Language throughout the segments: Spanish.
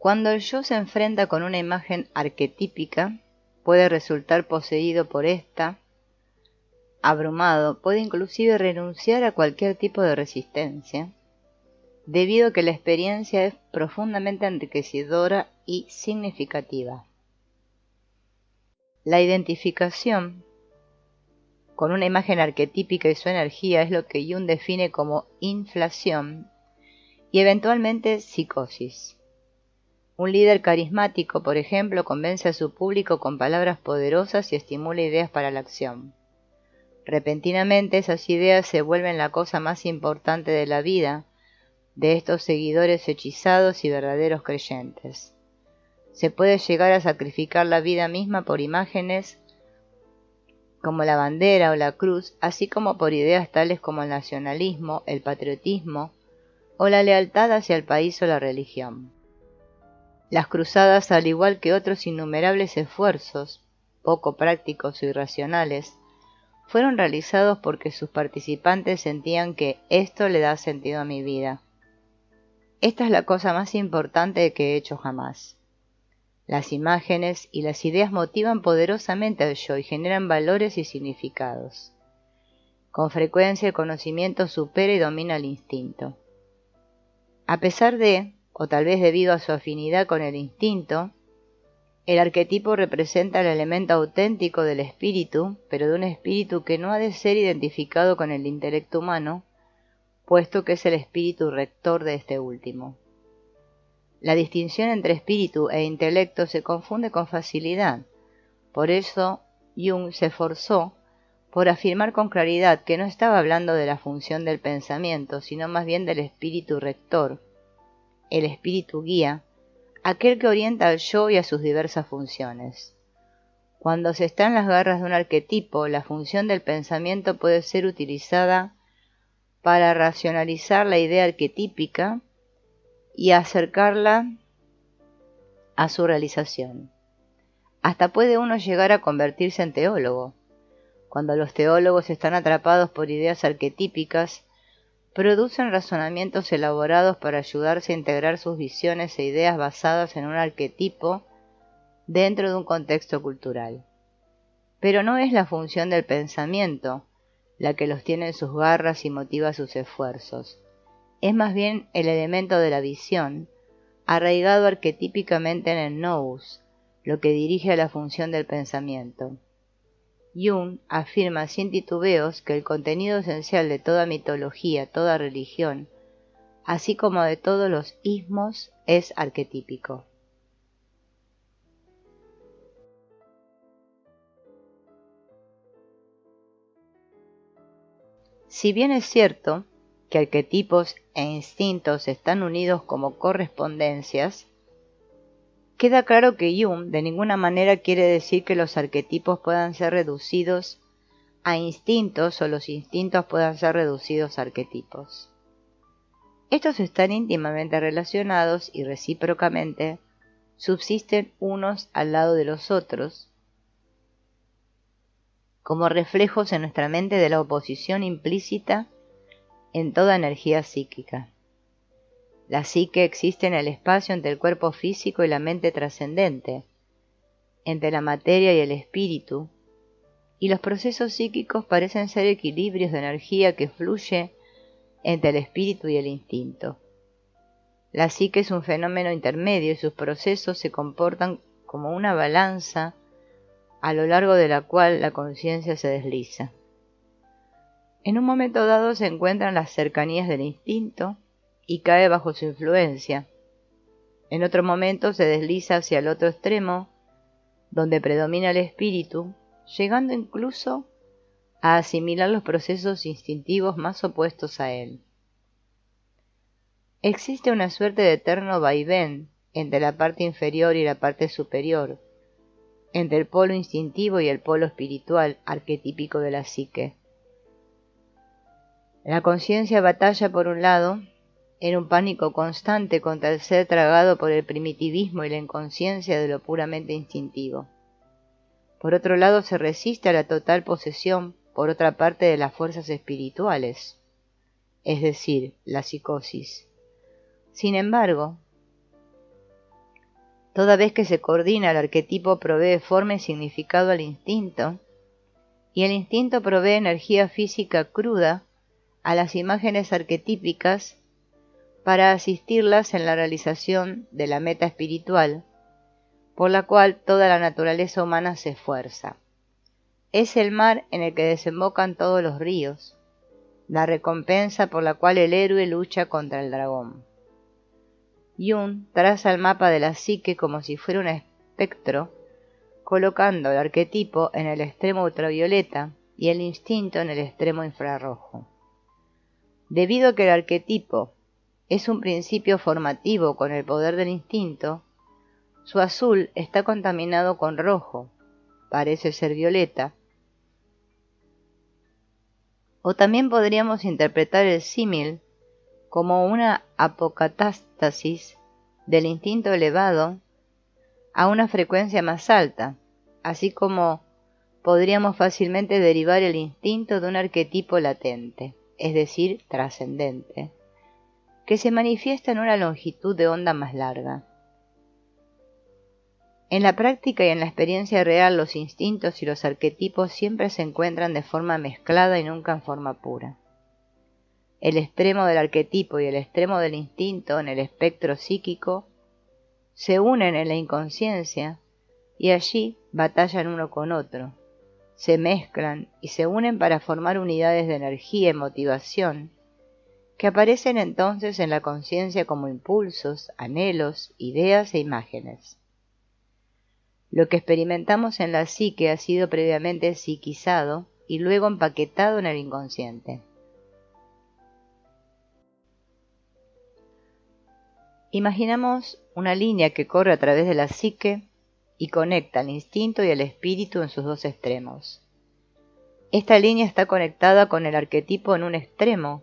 Cuando el yo se enfrenta con una imagen arquetípica, puede resultar poseído por esta, abrumado, puede inclusive renunciar a cualquier tipo de resistencia, debido a que la experiencia es profundamente enriquecedora y significativa. La identificación con una imagen arquetípica y su energía es lo que Jung define como inflación y eventualmente psicosis. Un líder carismático, por ejemplo, convence a su público con palabras poderosas y estimula ideas para la acción. Repentinamente esas ideas se vuelven la cosa más importante de la vida de estos seguidores hechizados y verdaderos creyentes. Se puede llegar a sacrificar la vida misma por imágenes como la bandera o la cruz, así como por ideas tales como el nacionalismo, el patriotismo o la lealtad hacia el país o la religión. Las cruzadas, al igual que otros innumerables esfuerzos, poco prácticos o irracionales, fueron realizados porque sus participantes sentían que esto le da sentido a mi vida. Esta es la cosa más importante que he hecho jamás. Las imágenes y las ideas motivan poderosamente al yo y generan valores y significados. Con frecuencia el conocimiento supera y domina el instinto. A pesar de, o tal vez debido a su afinidad con el instinto, el arquetipo representa el elemento auténtico del espíritu, pero de un espíritu que no ha de ser identificado con el intelecto humano, puesto que es el espíritu rector de este último. La distinción entre espíritu e intelecto se confunde con facilidad. Por eso, Jung se esforzó por afirmar con claridad que no estaba hablando de la función del pensamiento, sino más bien del espíritu rector, el espíritu guía, aquel que orienta al yo y a sus diversas funciones. Cuando se está en las garras de un arquetipo, la función del pensamiento puede ser utilizada para racionalizar la idea arquetípica y acercarla a su realización. Hasta puede uno llegar a convertirse en teólogo. Cuando los teólogos están atrapados por ideas arquetípicas, producen razonamientos elaborados para ayudarse a integrar sus visiones e ideas basadas en un arquetipo dentro de un contexto cultural. Pero no es la función del pensamiento la que los tiene en sus garras y motiva sus esfuerzos. Es más bien el elemento de la visión, arraigado arquetípicamente en el nous, lo que dirige a la función del pensamiento. Jung afirma sin titubeos que el contenido esencial de toda mitología, toda religión, así como de todos los ismos, es arquetípico. Si bien es cierto que arquetipos e instintos están unidos como correspondencias, queda claro que Jung de ninguna manera quiere decir que los arquetipos puedan ser reducidos a instintos o los instintos puedan ser reducidos a arquetipos. Estos están íntimamente relacionados y recíprocamente subsisten unos al lado de los otros, como reflejos en nuestra mente de la oposición implícita en toda energía psíquica. La psique existe en el espacio entre el cuerpo físico y la mente trascendente, entre la materia y el espíritu, y los procesos psíquicos parecen ser equilibrios de energía que fluye entre el espíritu y el instinto. La psique es un fenómeno intermedio y sus procesos se comportan como una balanza a lo largo de la cual la conciencia se desliza. En un momento dado se encuentra en las cercanías del instinto y cae bajo su influencia. En otro momento se desliza hacia el otro extremo, donde predomina el espíritu, llegando incluso a asimilar los procesos instintivos más opuestos a él. Existe una suerte de eterno vaivén entre la parte inferior y la parte superior, entre el polo instintivo y el polo espiritual arquetípico de la psique. La conciencia batalla por un lado, en un pánico constante contra el ser tragado por el primitivismo y la inconsciencia de lo puramente instintivo. Por otro lado, se resiste a la total posesión, por otra parte, de las fuerzas espirituales, es decir, la psicosis. Sin embargo, Toda vez que se coordina, el arquetipo provee forma y significado al instinto, y el instinto provee energía física cruda a las imágenes arquetípicas para asistirlas en la realización de la meta espiritual, por la cual toda la naturaleza humana se esfuerza. Es el mar en el que desembocan todos los ríos, la recompensa por la cual el héroe lucha contra el dragón. Jung traza el mapa de la psique como si fuera un espectro, colocando el arquetipo en el extremo ultravioleta y el instinto en el extremo infrarrojo. Debido a que el arquetipo es un principio formativo con el poder del instinto, su azul está contaminado con rojo, parece ser violeta, o también podríamos interpretar el símil como una apocatástasis del instinto elevado a una frecuencia más alta, así como podríamos fácilmente derivar el instinto de un arquetipo latente, es decir, trascendente, que se manifiesta en una longitud de onda más larga. En la práctica y en la experiencia real, los instintos y los arquetipos siempre se encuentran de forma mezclada y nunca en forma pura. El extremo del arquetipo y el extremo del instinto en el espectro psíquico se unen en la inconsciencia y allí batallan uno con otro, se mezclan y se unen para formar unidades de energía y motivación que aparecen entonces en la conciencia como impulsos, anhelos, ideas e imágenes. Lo que experimentamos en la psique ha sido previamente psiquizado y luego empaquetado en el inconsciente. Imaginamos una línea que corre a través de la psique y conecta el instinto y el espíritu en sus dos extremos. Esta línea está conectada con el arquetipo en un extremo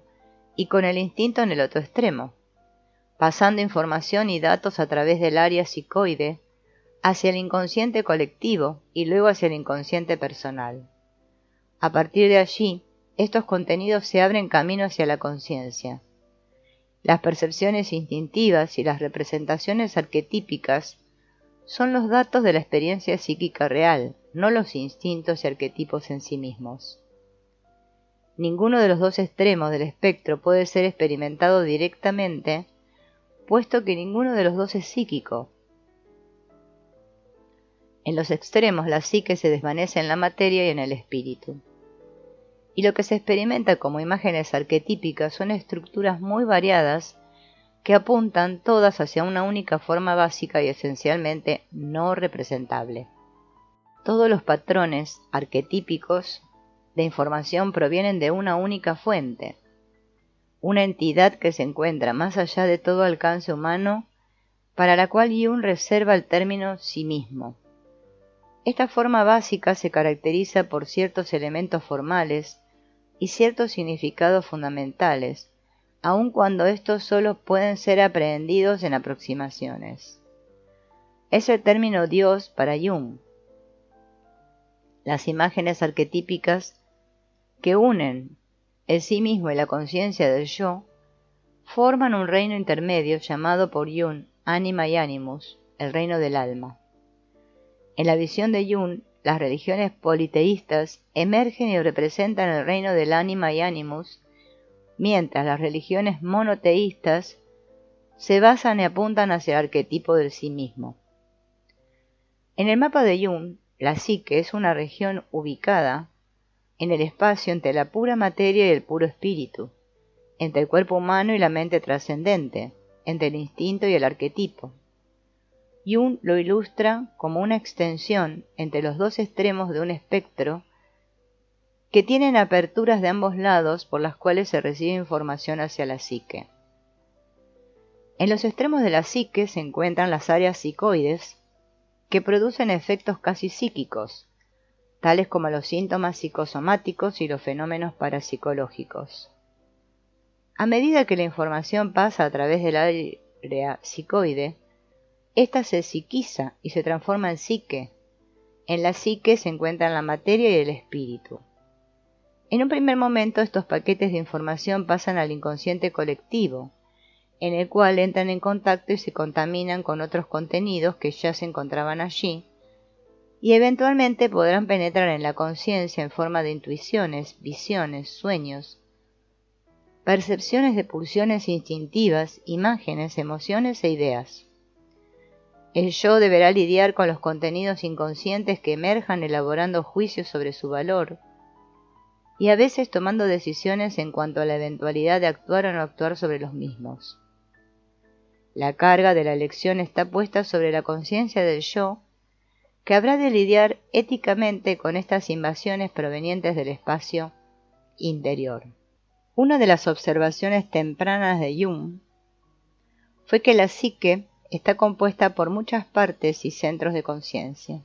y con el instinto en el otro extremo, pasando información y datos a través del área psicoide hacia el inconsciente colectivo y luego hacia el inconsciente personal. A partir de allí, estos contenidos se abren camino hacia la conciencia. Las percepciones instintivas y las representaciones arquetípicas son los datos de la experiencia psíquica real, no los instintos y arquetipos en sí mismos. Ninguno de los dos extremos del espectro puede ser experimentado directamente, puesto que ninguno de los dos es psíquico. En los extremos la psique se desvanece en la materia y en el espíritu. Y lo que se experimenta como imágenes arquetípicas son estructuras muy variadas que apuntan todas hacia una única forma básica y esencialmente no representable. Todos los patrones arquetípicos de información provienen de una única fuente, una entidad que se encuentra más allá de todo alcance humano, para la cual Jung reserva el término sí mismo. Esta forma básica se caracteriza por ciertos elementos formales y ciertos significados fundamentales, aun cuando estos solo pueden ser aprehendidos en aproximaciones. Es el término Dios para Jung. Las imágenes arquetípicas que unen el sí mismo y la conciencia del yo forman un reino intermedio llamado por Jung Anima y Animus, el reino del alma. En la visión de Jung, las religiones politeístas emergen y representan el reino del ánima y animus, mientras las religiones monoteístas se basan y apuntan hacia el arquetipo del sí mismo. En el mapa de Jung, la psique es una región ubicada en el espacio entre la pura materia y el puro espíritu, entre el cuerpo humano y la mente trascendente, entre el instinto y el arquetipo. Jung lo ilustra como una extensión entre los dos extremos de un espectro que tienen aperturas de ambos lados por las cuales se recibe información hacia la psique. En los extremos de la psique se encuentran las áreas psicoides que producen efectos casi psíquicos, tales como los síntomas psicosomáticos y los fenómenos parapsicológicos. A medida que la información pasa a través del área psicoide, esta se psiquiza y se transforma en psique. En la psique se encuentran la materia y el espíritu. En un primer momento estos paquetes de información pasan al inconsciente colectivo, en el cual entran en contacto y se contaminan con otros contenidos que ya se encontraban allí, y eventualmente podrán penetrar en la conciencia en forma de intuiciones, visiones, sueños, percepciones de pulsiones instintivas, imágenes, emociones e ideas. El yo deberá lidiar con los contenidos inconscientes que emerjan elaborando juicios sobre su valor y a veces tomando decisiones en cuanto a la eventualidad de actuar o no actuar sobre los mismos. La carga de la elección está puesta sobre la conciencia del yo, que habrá de lidiar éticamente con estas invasiones provenientes del espacio interior. Una de las observaciones tempranas de Jung fue que la psique está compuesta por muchas partes y centros de conciencia.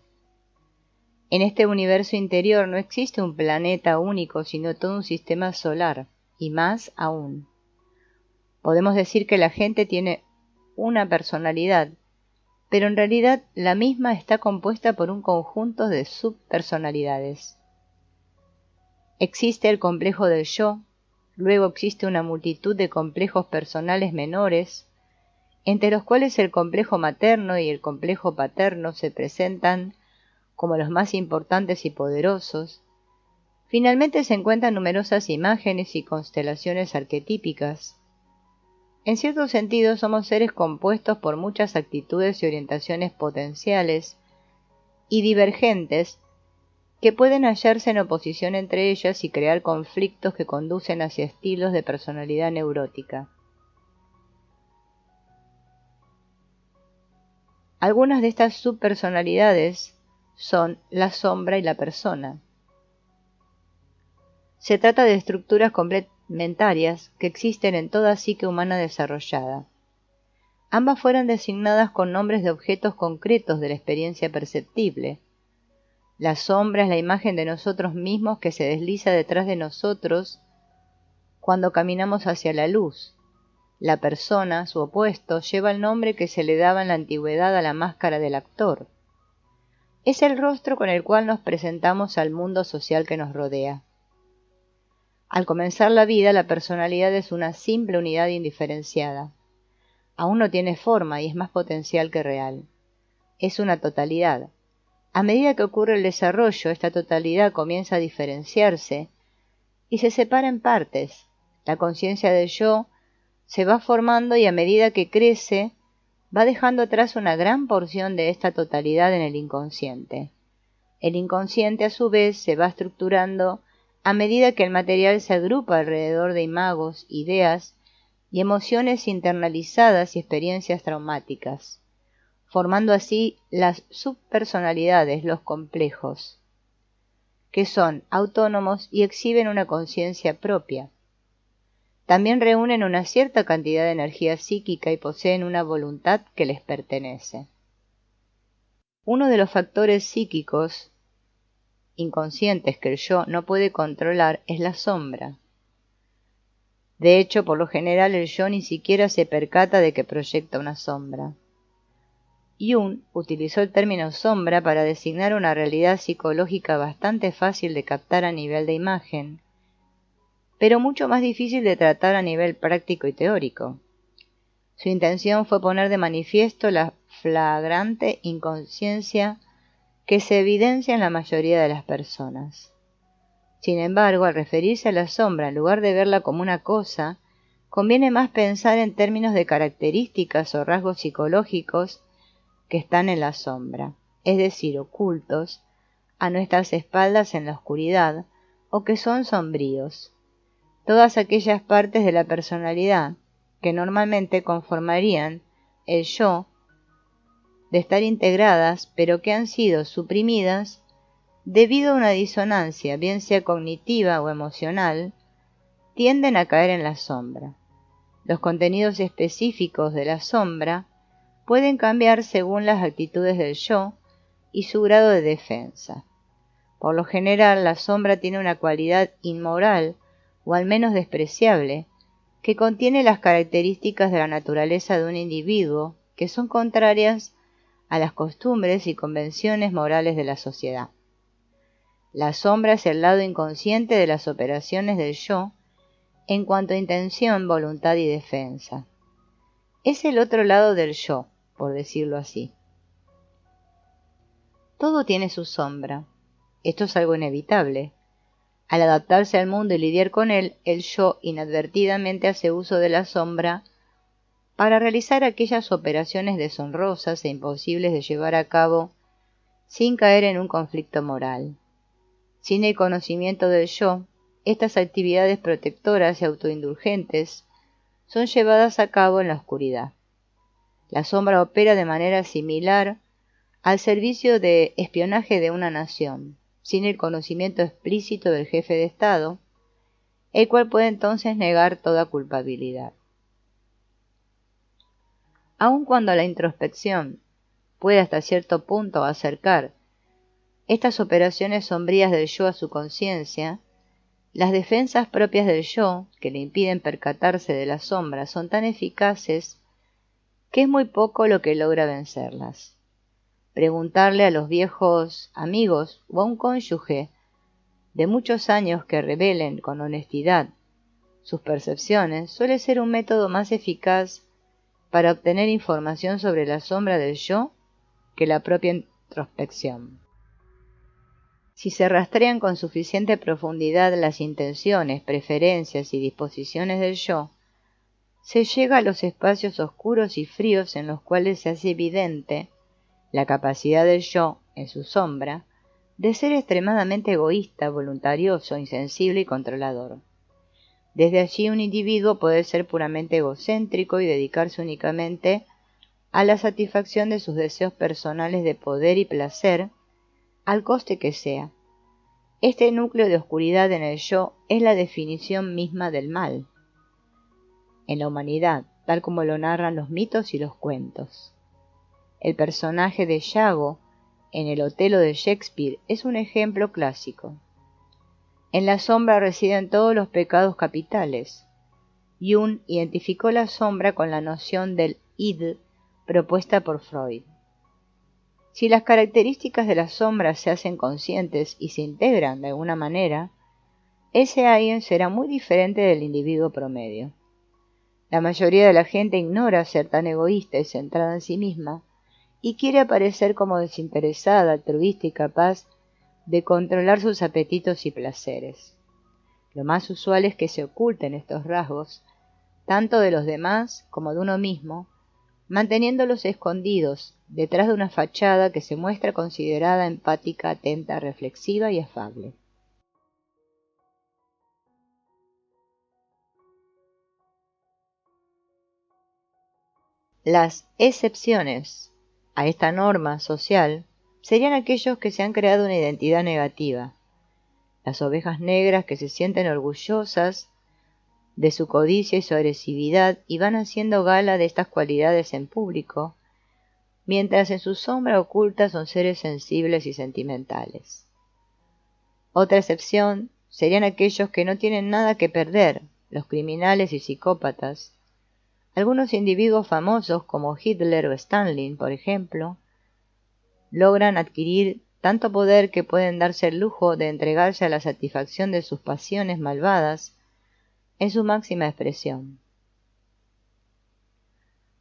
En este universo interior no existe un planeta único, sino todo un sistema solar, y más aún. Podemos decir que la gente tiene una personalidad, pero en realidad la misma está compuesta por un conjunto de subpersonalidades. Existe el complejo del yo, luego existe una multitud de complejos personales menores, entre los cuales el complejo materno y el complejo paterno se presentan como los más importantes y poderosos. Finalmente se encuentran numerosas imágenes y constelaciones arquetípicas. En cierto sentido, somos seres compuestos por muchas actitudes y orientaciones potenciales y divergentes que pueden hallarse en oposición entre ellas y crear conflictos que conducen hacia estilos de personalidad neurótica. Algunas de estas subpersonalidades son la sombra y la persona. Se trata de estructuras complementarias que existen en toda psique humana desarrollada. Ambas fueron designadas con nombres de objetos concretos de la experiencia perceptible. La sombra es la imagen de nosotros mismos que se desliza detrás de nosotros cuando caminamos hacia la luz. La persona, su opuesto, lleva el nombre que se le daba en la antigüedad a la máscara del actor. Es el rostro con el cual nos presentamos al mundo social que nos rodea. Al comenzar la vida, la personalidad es una simple unidad indiferenciada. Aún no tiene forma y es más potencial que real. Es una totalidad. A medida que ocurre el desarrollo, esta totalidad comienza a diferenciarse y se separa en partes. La conciencia del yo se va formando y a medida que crece, va dejando atrás una gran porción de esta totalidad en el inconsciente. El inconsciente, a su vez, se va estructurando a medida que el material se agrupa alrededor de imagos, ideas y emociones internalizadas y experiencias traumáticas, formando así las subpersonalidades, los complejos, que son autónomos y exhiben una conciencia propia. También reúnen una cierta cantidad de energía psíquica y poseen una voluntad que les pertenece. Uno de los factores psíquicos inconscientes que el yo no puede controlar es la sombra. De hecho, por lo general el yo ni siquiera se percata de que proyecta una sombra. Jung utilizó el término sombra para designar una realidad psicológica bastante fácil de captar a nivel de imagen, pero mucho más difícil de tratar a nivel práctico y teórico. Su intención fue poner de manifiesto la flagrante inconsciencia que se evidencia en la mayoría de las personas. Sin embargo, al referirse a la sombra, en lugar de verla como una cosa, conviene más pensar en términos de características o rasgos psicológicos que están en la sombra, es decir, ocultos a nuestras espaldas en la oscuridad o que son sombríos. Todas aquellas partes de la personalidad que normalmente conformarían el yo de estar integradas, pero que han sido suprimidas debido a una disonancia, bien sea cognitiva o emocional, tienden a caer en la sombra. Los contenidos específicos de la sombra pueden cambiar según las actitudes del yo y su grado de defensa. Por lo general, la sombra tiene una cualidad inmoral o al menos despreciable, que contiene las características de la naturaleza de un individuo que son contrarias a las costumbres y convenciones morales de la sociedad. La sombra es el lado inconsciente de las operaciones del yo en cuanto a intención, voluntad y defensa. Es el otro lado del yo, por decirlo así. Todo tiene su sombra. Esto es algo inevitable. Al adaptarse al mundo y lidiar con él, el yo inadvertidamente hace uso de la sombra para realizar aquellas operaciones deshonrosas e imposibles de llevar a cabo sin caer en un conflicto moral. Sin el conocimiento del yo, estas actividades protectoras y autoindulgentes son llevadas a cabo en la oscuridad. La sombra opera de manera similar al servicio de espionaje de una nación, sin el conocimiento explícito del jefe de Estado, el cual puede entonces negar toda culpabilidad. Aun cuando la introspección puede hasta cierto punto acercar estas operaciones sombrías del yo a su conciencia, las defensas propias del yo, que le impiden percatarse de las sombras, son tan eficaces que es muy poco lo que logra vencerlas. Preguntarle a los viejos amigos o a un cónyuge de muchos años que revelen con honestidad sus percepciones suele ser un método más eficaz para obtener información sobre la sombra del yo que la propia introspección. Si se rastrean con suficiente profundidad las intenciones, preferencias y disposiciones del yo, se llega a los espacios oscuros y fríos en los cuales se hace evidente la capacidad del yo, en su sombra, de ser extremadamente egoísta, voluntarioso, insensible y controlador. Desde allí un individuo puede ser puramente egocéntrico y dedicarse únicamente a la satisfacción de sus deseos personales de poder y placer, al coste que sea. Este núcleo de oscuridad en el yo es la definición misma del mal en la humanidad, tal como lo narran los mitos y los cuentos. El personaje de Iago en el Otelo de Shakespeare es un ejemplo clásico. En la sombra residen todos los pecados capitales. Jung identificó la sombra con la noción del id propuesta por Freud. Si las características de la sombra se hacen conscientes y se integran de alguna manera, ese alguien será muy diferente del individuo promedio. La mayoría de la gente ignora ser tan egoísta y centrada en sí misma, y quiere aparecer como desinteresada, altruista y capaz de controlar sus apetitos y placeres. Lo más usual es que se oculten estos rasgos, tanto de los demás como de uno mismo, manteniéndolos escondidos detrás de una fachada que se muestra considerada empática, atenta, reflexiva y afable. Las excepciones a esta norma social serían aquellos que se han creado una identidad negativa, las ovejas negras que se sienten orgullosas de su codicia y su agresividad y van haciendo gala de estas cualidades en público, mientras en su sombra oculta son seres sensibles y sentimentales. Otra excepción serían aquellos que no tienen nada que perder, los criminales y psicópatas. Algunos individuos famosos como Hitler o Stalin, por ejemplo, logran adquirir tanto poder que pueden darse el lujo de entregarse a la satisfacción de sus pasiones malvadas en su máxima expresión.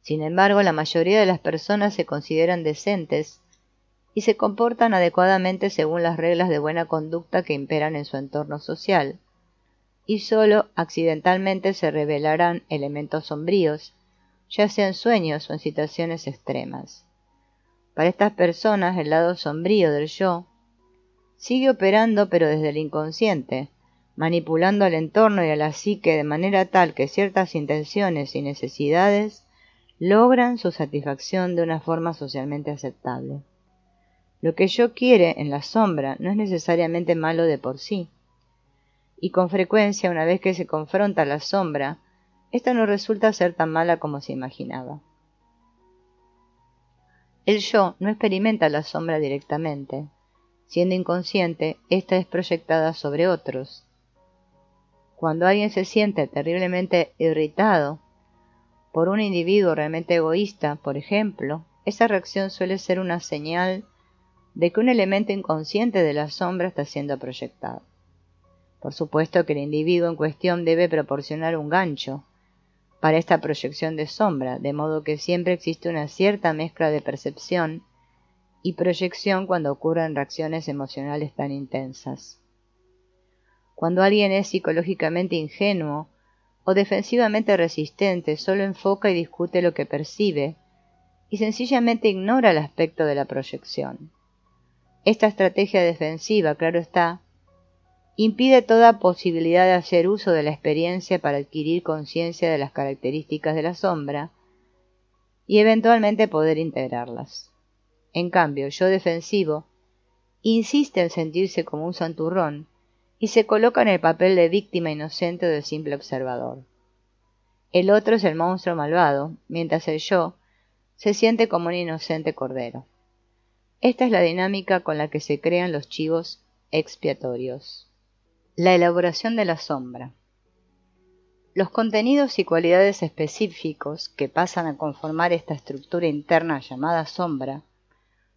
Sin embargo, la mayoría de las personas se consideran decentes y se comportan adecuadamente según las reglas de buena conducta que imperan en su entorno social, y solo accidentalmente se revelarán elementos sombríos, ya sea en sueños o en situaciones extremas. Para estas personas, el lado sombrío del yo sigue operando pero desde el inconsciente, manipulando al entorno y a la psique de manera tal que ciertas intenciones y necesidades logran su satisfacción de una forma socialmente aceptable. Lo que el yo quiere en la sombra no es necesariamente malo de por sí, y con frecuencia una vez que se confronta la sombra, esta no resulta ser tan mala como se imaginaba. El yo no experimenta la sombra directamente. Siendo inconsciente, ésta es proyectada sobre otros. Cuando alguien se siente terriblemente irritado por un individuo realmente egoísta, por ejemplo, esa reacción suele ser una señal de que un elemento inconsciente de la sombra está siendo proyectado. Por supuesto que el individuo en cuestión debe proporcionar un gancho para esta proyección de sombra, de modo que siempre existe una cierta mezcla de percepción y proyección cuando ocurren reacciones emocionales tan intensas. Cuando alguien es psicológicamente ingenuo o defensivamente resistente, solo enfoca y discute lo que percibe y sencillamente ignora el aspecto de la proyección. Esta estrategia defensiva, claro está, impide toda posibilidad de hacer uso de la experiencia para adquirir conciencia de las características de la sombra y eventualmente poder integrarlas. En cambio, el yo defensivo insiste en sentirse como un santurrón y se coloca en el papel de víctima inocente o de simple observador. El otro es el monstruo malvado, mientras el yo se siente como un inocente cordero. Esta es la dinámica con la que se crean los chivos expiatorios. La elaboración de la sombra. Los contenidos y cualidades específicos que pasan a conformar esta estructura interna llamada sombra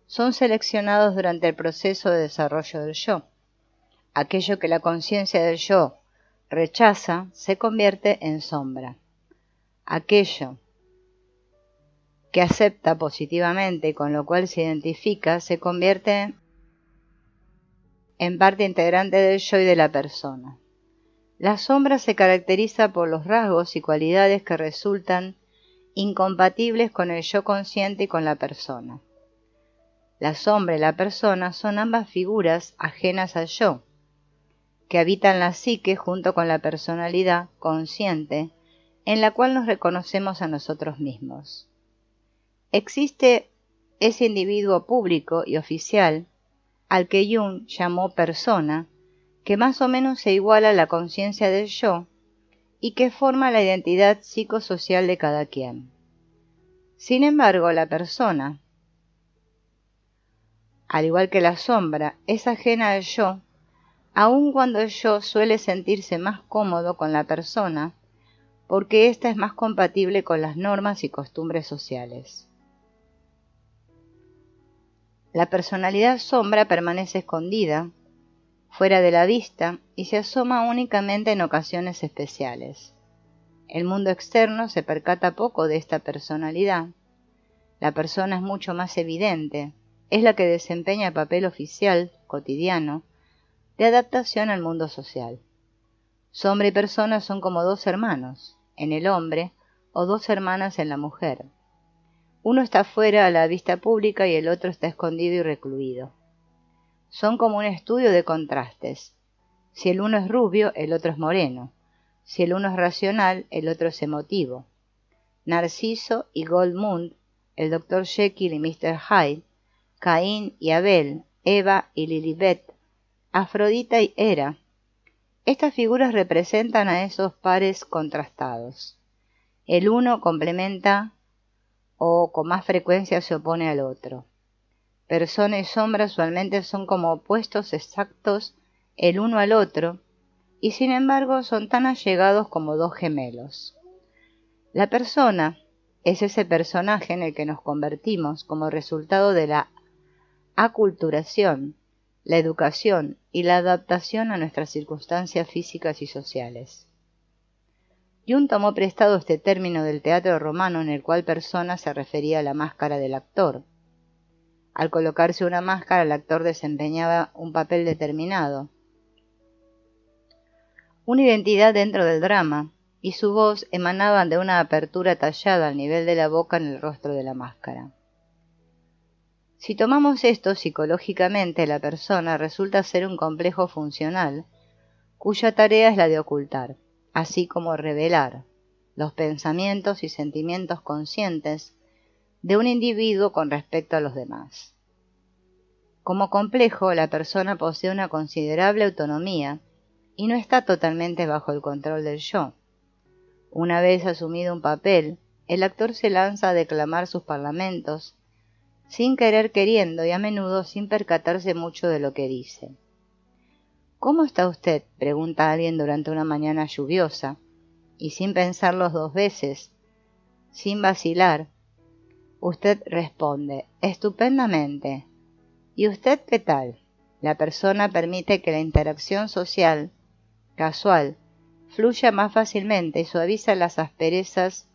son seleccionados durante el proceso de desarrollo del yo. Aquello que la conciencia del yo rechaza se convierte en sombra. Aquello que acepta positivamente y con lo cual se identifica se convierte en parte integrante del yo y de la persona. La sombra se caracteriza por los rasgos y cualidades que resultan incompatibles con el yo consciente y con la persona. La sombra y la persona son ambas figuras ajenas al yo, que habitan la psique junto con la personalidad consciente, en la cual nos reconocemos a nosotros mismos. Existe ese individuo público y oficial, al que Jung llamó persona, que más o menos se iguala a la conciencia del yo y que forma la identidad psicosocial de cada quien. Sin embargo, la persona, al igual que la sombra, es ajena al yo, aun cuando el yo suele sentirse más cómodo con la persona, porque ésta es más compatible con las normas y costumbres sociales. La personalidad sombra permanece escondida, fuera de la vista, y se asoma únicamente en ocasiones especiales. El mundo externo se percata poco de esta personalidad. La persona es mucho más evidente, es la que desempeña el papel oficial, cotidiano, de adaptación al mundo social. Sombra y persona son como dos hermanos en el hombre o dos hermanas en la mujer. Uno está fuera a la vista pública y el otro está escondido y recluido. Son como un estudio de contrastes. Si el uno es rubio, el otro es moreno. Si el uno es racional, el otro es emotivo. Narciso y Goldmund, el Dr. Jekyll y Mr. Hyde, Caín y Abel, Eva y Lilibet, Afrodita y Hera. Estas figuras representan a esos pares contrastados. El uno complementa o con más frecuencia se opone al otro. Persona y sombra usualmente son como opuestos exactos el uno al otro, y sin embargo son tan allegados como dos gemelos. La persona es ese personaje en el que nos convertimos como resultado de la aculturación, la educación y la adaptación a nuestras circunstancias físicas y sociales. Jung tomó prestado este término del teatro romano en el cual persona se refería a la máscara del actor. Al colocarse una máscara, el actor desempeñaba un papel determinado, una identidad dentro del drama, y su voz emanaba de una apertura tallada al nivel de la boca en el rostro de la máscara. Si tomamos esto psicológicamente, la persona resulta ser un complejo funcional, cuya tarea es la de ocultar, así como revelar, los pensamientos y sentimientos conscientes de un individuo con respecto a los demás. Como complejo, la persona posee una considerable autonomía y no está totalmente bajo el control del yo. Una vez asumido un papel, el actor se lanza a declamar sus parlamentos, sin querer queriendo y a menudo sin percatarse mucho de lo que dice. ¿Cómo está usted?, pregunta alguien durante una mañana lluviosa, y sin pensarlo dos veces, sin vacilar, usted responde: estupendamente. ¿Y usted qué tal? La persona permite que la interacción social, casual, fluya más fácilmente y suaviza las asperezas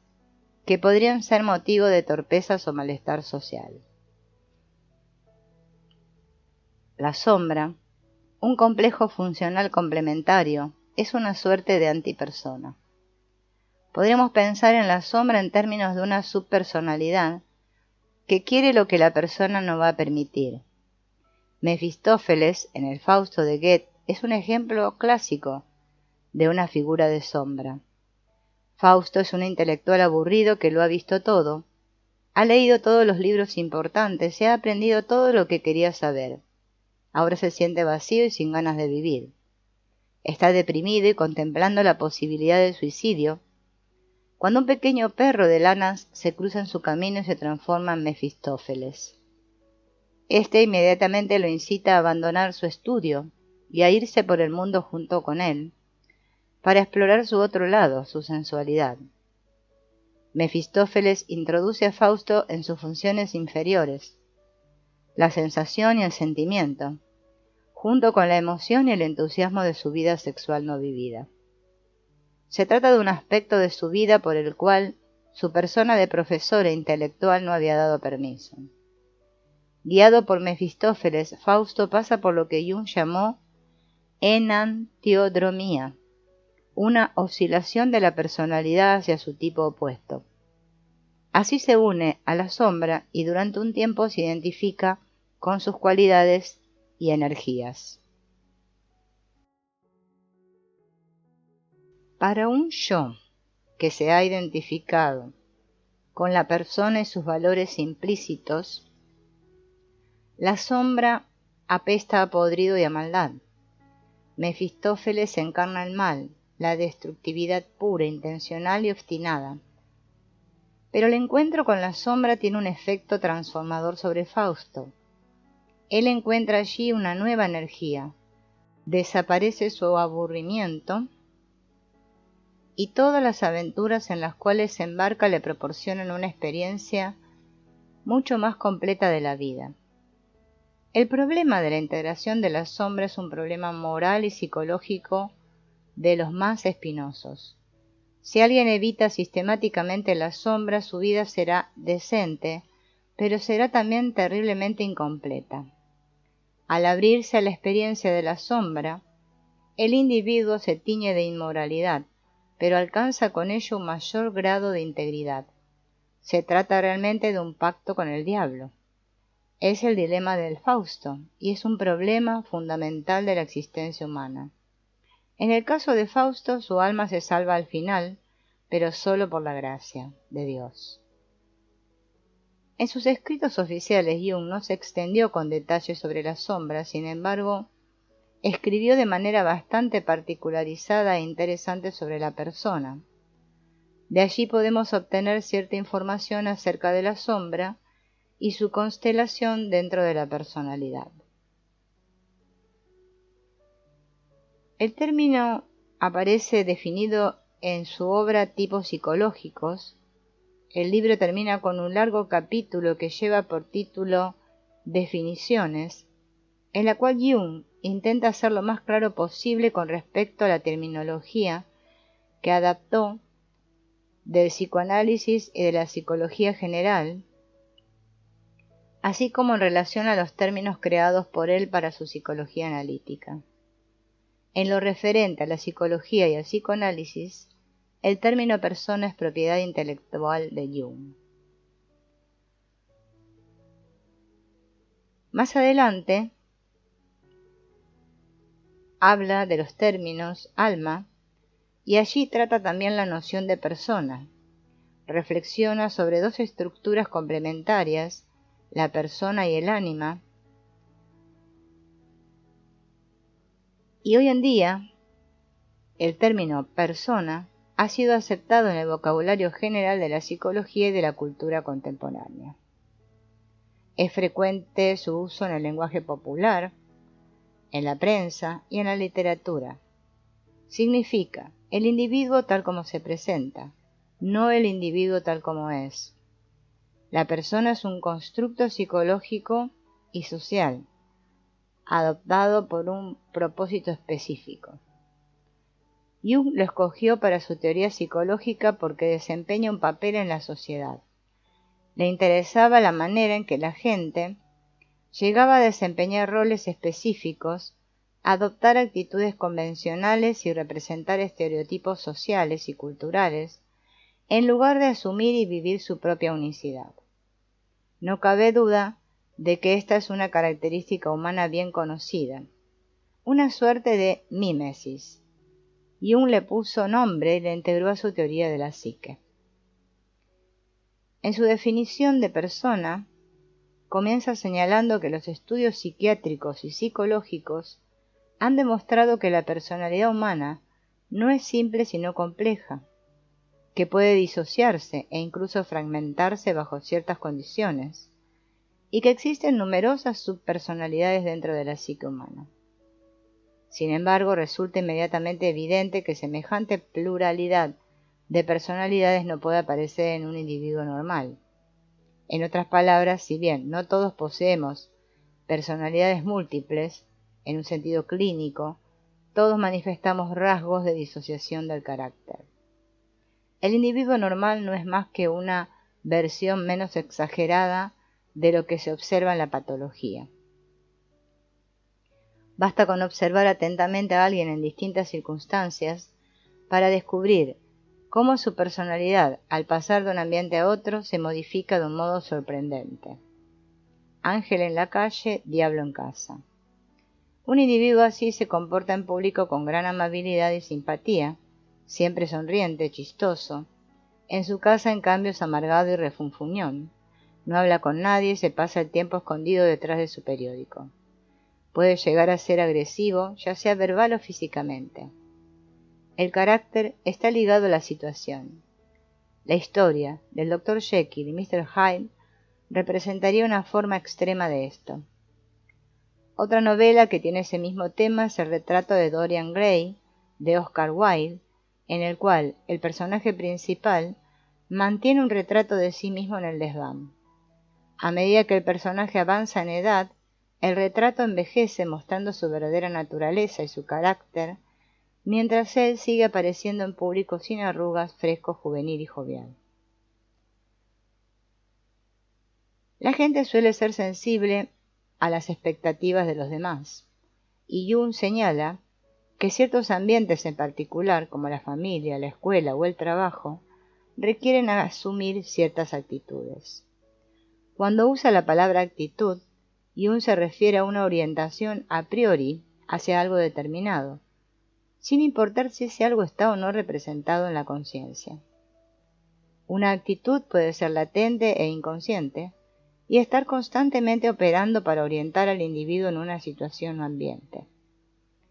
que podrían ser motivo de torpezas o malestar social. La sombra, un complejo funcional complementario, es una suerte de antipersona. Podríamos pensar en la sombra en términos de una subpersonalidad que quiere lo que la persona no va a permitir. Mefistófeles, en el Fausto de Goethe, es un ejemplo clásico de una figura de sombra. Fausto es un intelectual aburrido que lo ha visto todo, ha leído todos los libros importantes, se ha aprendido todo lo que quería saber. Ahora se siente vacío y sin ganas de vivir. Está deprimido y contemplando la posibilidad del suicidio, cuando un pequeño perro de lanas se cruza en su camino y se transforma en Mefistófeles. Este inmediatamente lo incita a abandonar su estudio y a irse por el mundo junto con él, para explorar su otro lado, su sensualidad. Mefistófeles introduce a Fausto en sus funciones inferiores, la sensación y el sentimiento, junto con la emoción y el entusiasmo de su vida sexual no vivida. Se trata de un aspecto de su vida por el cual su persona de profesor e intelectual no había dado permiso. Guiado por Mefistófeles, Fausto pasa por lo que Jung llamó enantiodromía, una oscilación de la personalidad hacia su tipo opuesto. Así se une a la sombra y durante un tiempo se identifica con sus cualidades y energías. Para un yo que se ha identificado con la persona y sus valores implícitos, la sombra apesta a podrido y a maldad. Mefistófeles encarna el mal, la destructividad pura, intencional y obstinada. Pero el encuentro con la sombra tiene un efecto transformador sobre Fausto. Él encuentra allí una nueva energía, desaparece su aburrimiento y todas las aventuras en las cuales se embarca le proporcionan una experiencia mucho más completa de la vida. El problema de la integración de la sombra es un problema moral y psicológico de los más espinosos. Si alguien evita sistemáticamente la sombra, su vida será decente, pero será también terriblemente incompleta. Al abrirse a la experiencia de la sombra, el individuo se tiñe de inmoralidad, pero alcanza con ello un mayor grado de integridad. Se trata realmente de un pacto con el diablo. Es el dilema del Fausto, y es un problema fundamental de la existencia humana. En el caso de Fausto, su alma se salva al final, pero solo por la gracia de Dios. En sus escritos oficiales, Jung no se extendió con detalles sobre la sombra, sin embargo, escribió de manera bastante particularizada e interesante sobre la persona. De allí podemos obtener cierta información acerca de la sombra y su constelación dentro de la personalidad. El término aparece definido en su obra Tipos psicológicos. El libro termina con un largo capítulo que lleva por título Definiciones, en la cual Jung intenta ser lo más claro posible con respecto a la terminología que adaptó del psicoanálisis y de la psicología general, así como en relación a los términos creados por él para su psicología analítica. En lo referente a la psicología y al psicoanálisis, el término persona es propiedad intelectual de Jung. Más adelante, habla de los términos alma y allí trata también la noción de persona. Reflexiona sobre dos estructuras complementarias, la persona y el ánima, y hoy en día el término persona ha sido aceptado en el vocabulario general de la psicología y de la cultura contemporánea. Es frecuente su uso en el lenguaje popular, en la prensa y en la literatura. Significa el individuo tal como se presenta, no el individuo tal como es. La persona es un constructo psicológico y social, adoptado por un propósito específico. Jung lo escogió para su teoría psicológica porque desempeña un papel en la sociedad. Le interesaba la manera en que la gente llegaba a desempeñar roles específicos, adoptar actitudes convencionales y representar estereotipos sociales y culturales, en lugar de asumir y vivir su propia unicidad. No cabe duda de que esta es una característica humana bien conocida, una suerte de mímesis. Jung le puso nombre y le integró a su teoría de la psique. En su definición de persona, comienza señalando que los estudios psiquiátricos y psicológicos han demostrado que la personalidad humana no es simple sino compleja, que puede disociarse e incluso fragmentarse bajo ciertas condiciones, y que existen numerosas subpersonalidades dentro de la psique humana. Sin embargo, resulta inmediatamente evidente que semejante pluralidad de personalidades no puede aparecer en un individuo normal. En otras palabras, si bien no todos poseemos personalidades múltiples, en un sentido clínico, todos manifestamos rasgos de disociación del carácter. El individuo normal no es más que una versión menos exagerada de lo que se observa en la patología. Basta con observar atentamente a alguien en distintas circunstancias para descubrir cómo su personalidad, al pasar de un ambiente a otro, se modifica de un modo sorprendente. Ángel en la calle, diablo en casa. Un individuo así se comporta en público con gran amabilidad y simpatía, siempre sonriente, chistoso. En su casa, en cambio, es amargado y refunfuñón. No habla con nadie y se pasa el tiempo escondido detrás de su periódico. Puede llegar a ser agresivo, ya sea verbal o físicamente. El carácter está ligado a la situación. La historia del Dr. Jekyll y Mr. Hyde representaría una forma extrema de esto. Otra novela que tiene ese mismo tema es El retrato de Dorian Gray, de Oscar Wilde, en el cual el personaje principal mantiene un retrato de sí mismo en el desván. A medida que el personaje avanza en edad, el retrato envejece mostrando su verdadera naturaleza y su carácter, mientras él sigue apareciendo en público sin arrugas, fresco, juvenil y jovial. La gente suele ser sensible a las expectativas de los demás, y Jung señala que ciertos ambientes en particular, como la familia, la escuela o el trabajo, requieren asumir ciertas actitudes. Cuando usa la palabra actitud, Jung se refiere a una orientación a priori hacia algo determinado, sin importar si ese algo está o no representado en la conciencia. Una actitud puede ser latente e inconsciente, y estar constantemente operando para orientar al individuo en una situación o ambiente.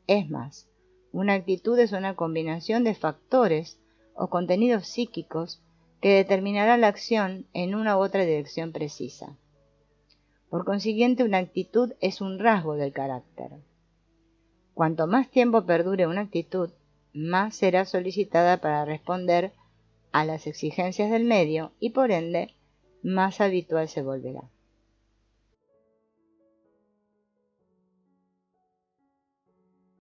Es más, una actitud es una combinación de factores o contenidos psíquicos que determinará la acción en una u otra dirección precisa. Por consiguiente, una actitud es un rasgo del carácter. Cuanto más tiempo perdure una actitud, más será solicitada para responder a las exigencias del medio y por ende, más habitual se volverá.